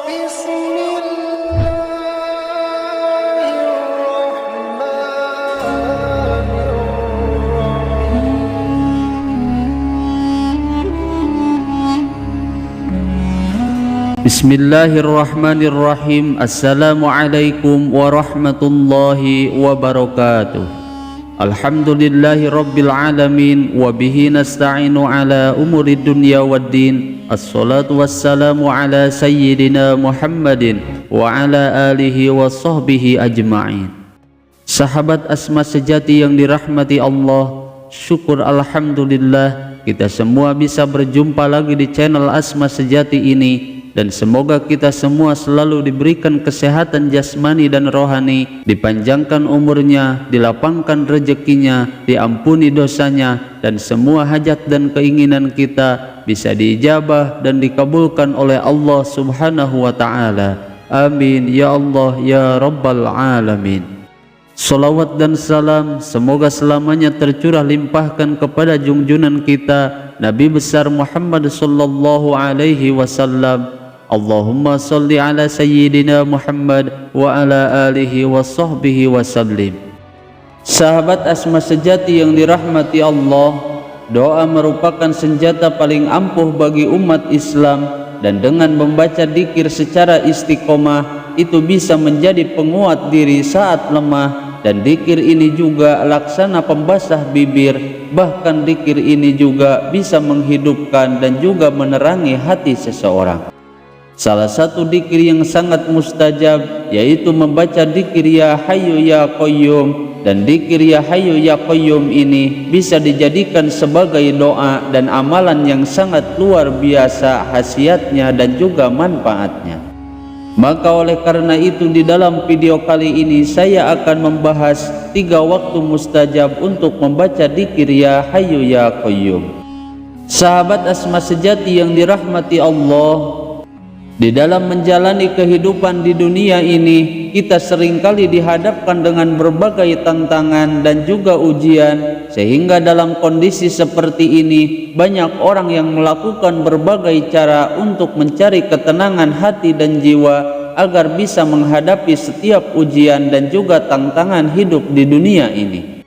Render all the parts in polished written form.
Bismillahirrahmanirrahim. Assalamualaikum warahmatullahi wabarakatuh. Alhamdulillahi rabbil alamin. Wabihi nasta'inu ala umuri dunya waddin. Assalatu wassalamu ala sayyidina Muhammadin wa ala alihi wa sahbihi ajma'in. Sahabat Asma sejati yang dirahmati Allah, syukur alhamdulillah kita semua bisa berjumpa lagi di channel Asma Sejati ini. Dan semoga kita semua selalu diberikan kesehatan jasmani dan rohani, dipanjangkan umurnya, dilapangkan rezekinya, diampuni dosanya, dan semua hajat dan keinginan kita bisa diijabah dan dikabulkan oleh Allah Subhanahu wa Ta'ala. Amin ya Allah ya Rabbal Alamin. Salawat dan salam semoga selamanya tercurah limpahkan kepada junjunan kita Nabi besar Muhammad sallallahu alaihi wasallam. Allahumma salli ala sayyidina Muhammad wa ala alihi wa sahbihi wa sallim. Sahabat Asma sejati yang dirahmati Allah, doa merupakan senjata paling ampuh bagi umat Islam, dan dengan membaca dzikir secara istiqomah itu bisa menjadi penguat diri saat lemah. Dan dzikir ini juga laksana pembasah bibir, bahkan dzikir ini juga bisa menghidupkan dan juga menerangi hati seseorang. Salah satu dzikir yang sangat mustajab yaitu membaca dzikir Ya Hayyu Ya Qayyum, dan dzikir Ya Hayyu Ya Qayyum ini bisa dijadikan sebagai doa dan amalan yang sangat luar biasa khasiatnya dan juga manfaatnya. Maka oleh karena itu di dalam video kali ini saya akan membahas 3 waktu mustajab untuk membaca dzikir Ya Hayyu Ya Qayyum. Sahabat Asma sejati yang dirahmati Allah, di dalam menjalani kehidupan di dunia ini, kita seringkali dihadapkan dengan berbagai tantangan dan juga ujian, sehingga dalam kondisi seperti ini banyak orang yang melakukan berbagai cara untuk mencari ketenangan hati dan jiwa agar bisa menghadapi setiap ujian dan juga tantangan hidup di dunia ini.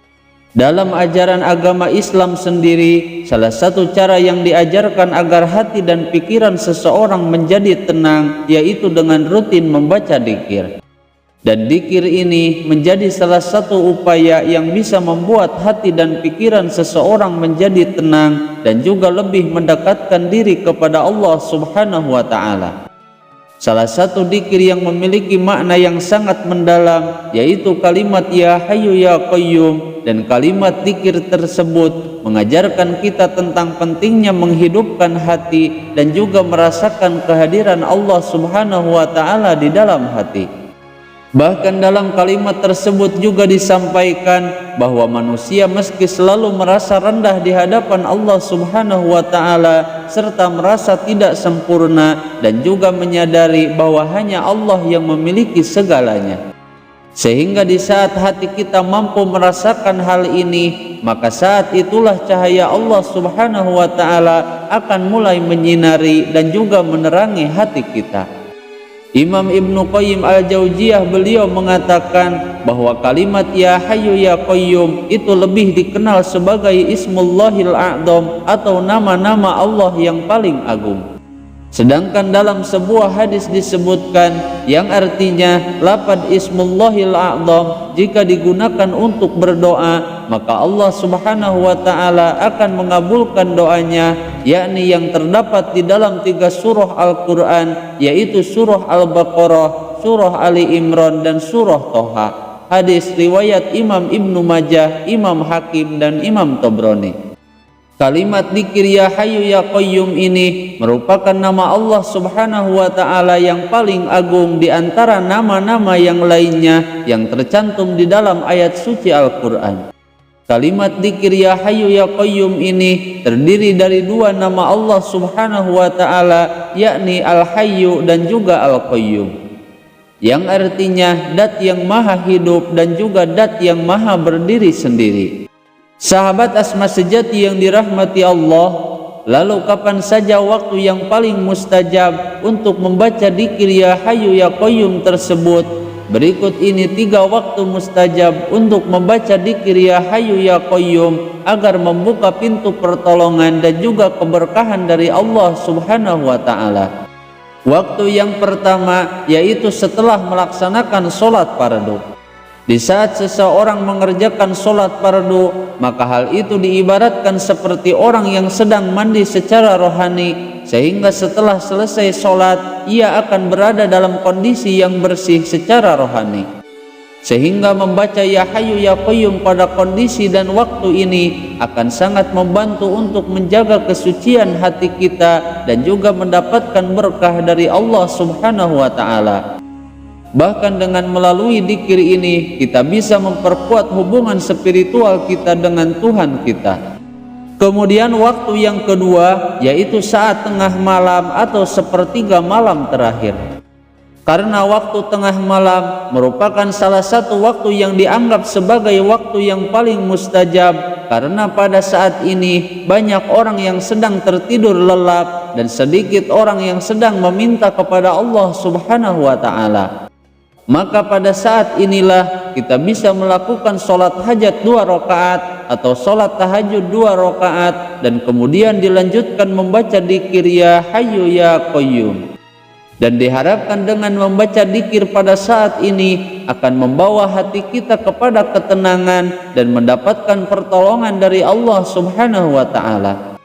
Dalam ajaran agama Islam sendiri, salah satu cara yang diajarkan agar hati dan pikiran seseorang menjadi tenang yaitu dengan rutin membaca dzikir. Dan dzikir ini menjadi salah satu upaya yang bisa membuat hati dan pikiran seseorang menjadi tenang dan juga lebih mendekatkan diri kepada Allah Subhanahu wa Ta'ala. Salah satu dzikir yang memiliki makna yang sangat mendalam yaitu kalimat Ya Hayyu Ya Qayyum, dan kalimat dzikir tersebut mengajarkan kita tentang pentingnya menghidupkan hati dan juga merasakan kehadiran Allah Subhanahu wa Ta'ala di dalam hati. Bahkan dalam kalimat tersebut juga disampaikan bahwa manusia meski selalu merasa rendah di hadapan Allah Subhanahu wa Ta'ala serta merasa tidak sempurna, dan juga menyadari bahwa hanya Allah yang memiliki segalanya. Sehingga di saat hati kita mampu merasakan hal ini, maka saat itulah cahaya Allah Subhanahu wa Ta'ala akan mulai menyinari dan juga menerangi hati kita. Imam Ibnu Qayyim Al-Jauziyah beliau mengatakan bahwa kalimat Ya Hayyu Ya Qayyum itu lebih dikenal sebagai Ismullahil A'zam atau nama-nama Allah yang paling agung. Sedangkan dalam sebuah hadis disebutkan yang artinya lafaz Ismullahil A'zam jika digunakan untuk berdoa, maka Allah Subhanahu wa Ta'ala akan mengabulkan doanya, yakni yang terdapat di dalam 3 surah Al-Quran, yaitu surah Al-Baqarah, surah Ali Imran, dan surah Toha. Hadis riwayat Imam Ibnu Majah, Imam Hakim, dan Imam Tabrani. Kalimat dzikir Ya Hayyu Ya Qayyum ini merupakan nama Allah Subhanahu wa Ta'ala yang paling agung di antara nama-nama yang lainnya yang tercantum di dalam ayat suci Al-Quran. Kalimat dzikir Ya Hayyu Ya Qayyum ini terdiri dari 2 nama Allah Subhanahu wa Ta'ala, yakni Al-Hayyu dan juga Al-Qayyum, yang artinya Dat yang Maha Hidup dan juga Dat yang Maha Berdiri sendiri. Sahabat Asma sejati yang dirahmati Allah, Lalu kapan saja waktu yang paling mustajab untuk membaca dzikir ya Hayyu ya Qayyum tersebut? Berikut ini 3 waktu mustajab untuk membaca dzikir ya Hayyu ya Qayyum agar membuka pintu pertolongan dan juga keberkahan dari Allah Subhanahu wa taala. Waktu yang pertama yaitu setelah melaksanakan sholat fardu. Di saat seseorang mengerjakan sholat fardu, maka hal itu diibaratkan seperti orang yang sedang mandi secara rohani, sehingga setelah selesai sholat, ia akan berada dalam kondisi yang bersih secara rohani. Sehingga membaca ya Hayyu ya Qayyum pada kondisi dan waktu ini akan sangat membantu untuk menjaga kesucian hati kita dan juga mendapatkan berkah dari Allah Subhanahu wa ta'ala. Bahkan dengan melalui dzikir ini kita bisa memperkuat hubungan spiritual kita dengan Tuhan kita. Kemudian waktu yang kedua yaitu saat tengah malam atau sepertiga malam terakhir. Karena waktu tengah malam merupakan salah satu waktu yang dianggap sebagai waktu yang paling mustajab, karena pada saat ini banyak orang yang sedang tertidur lelap dan sedikit orang yang sedang meminta kepada Allah Subhanahu wa ta'ala. Maka pada saat inilah kita bisa melakukan sholat hajat 2 rakaat atau sholat tahajud 2 rakaat dan kemudian dilanjutkan membaca dzikir ya Hayyu ya Qayyum. Dan diharapkan dengan membaca dzikir pada saat ini akan membawa hati kita kepada ketenangan dan mendapatkan pertolongan dari Allah Subhanahu wa ta'ala.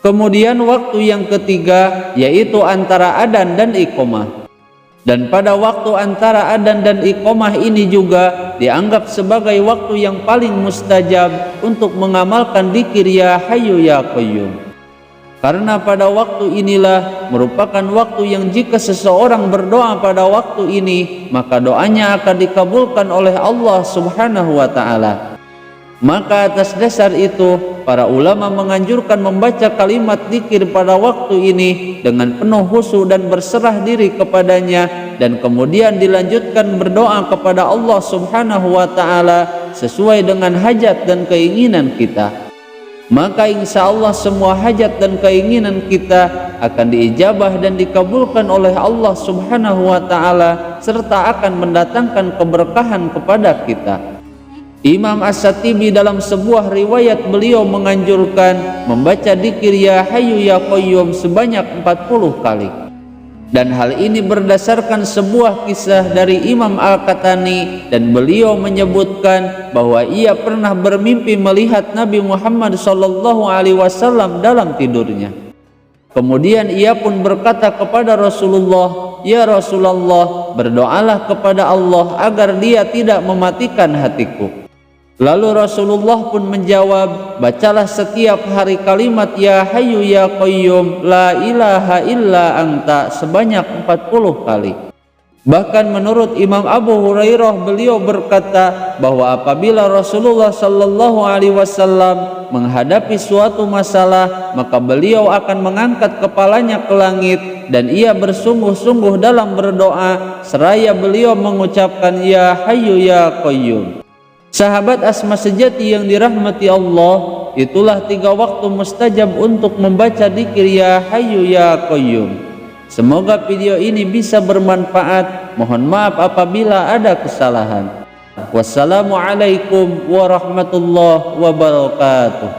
Kemudian waktu yang ketiga yaitu antara adzan dan iqamah. Dan pada waktu antara adzan dan iqamah ini juga dianggap sebagai waktu yang paling mustajab untuk mengamalkan dzikir ya Hayyu ya Qayyum. Karena pada waktu inilah merupakan waktu yang jika seseorang berdoa pada waktu ini, maka doanya akan dikabulkan oleh Allah Subhanahu wa ta'ala. Maka atas dasar itu para ulama menganjurkan membaca kalimat dzikir pada waktu ini dengan penuh khusyuk dan berserah diri kepadanya, dan kemudian dilanjutkan berdoa kepada Allah Subhanahu wa ta'ala sesuai dengan hajat dan keinginan kita. Maka insya Allah semua hajat dan keinginan kita akan diijabah dan dikabulkan oleh Allah Subhanahu wa ta'ala, serta akan mendatangkan keberkahan kepada kita. Imam As-Shatibi dalam sebuah riwayat beliau menganjurkan membaca dzikir ya Hayyu ya Qayyum sebanyak 40 kali. Dan hal ini berdasarkan sebuah kisah dari Imam Al-Qatani, dan beliau menyebutkan bahwa ia pernah bermimpi melihat Nabi Muhammad SAW dalam tidurnya. Kemudian ia pun berkata kepada Rasulullah, "Ya Rasulullah, berdoalah kepada Allah agar Dia tidak mematikan hatiku." Lalu Rasulullah pun menjawab, "Bacalah setiap hari kalimat ya Hayyu ya Qayyum la ilaha illa anta sebanyak 40 kali." Bahkan menurut Imam Abu Hurairah, beliau berkata bahwa apabila Rasulullah SAW menghadapi suatu masalah, maka beliau akan mengangkat kepalanya ke langit dan ia bersungguh-sungguh dalam berdoa seraya beliau mengucapkan ya Hayyu ya Qayyum. Sahabat Asma sejati yang dirahmati Allah, itulah 3 waktu mustajab untuk membaca dzikir ya Hayyu ya Qayyum. Semoga video ini bisa bermanfaat. Mohon maaf apabila ada kesalahan. Wassalamualaikum warahmatullahi wabarakatuh.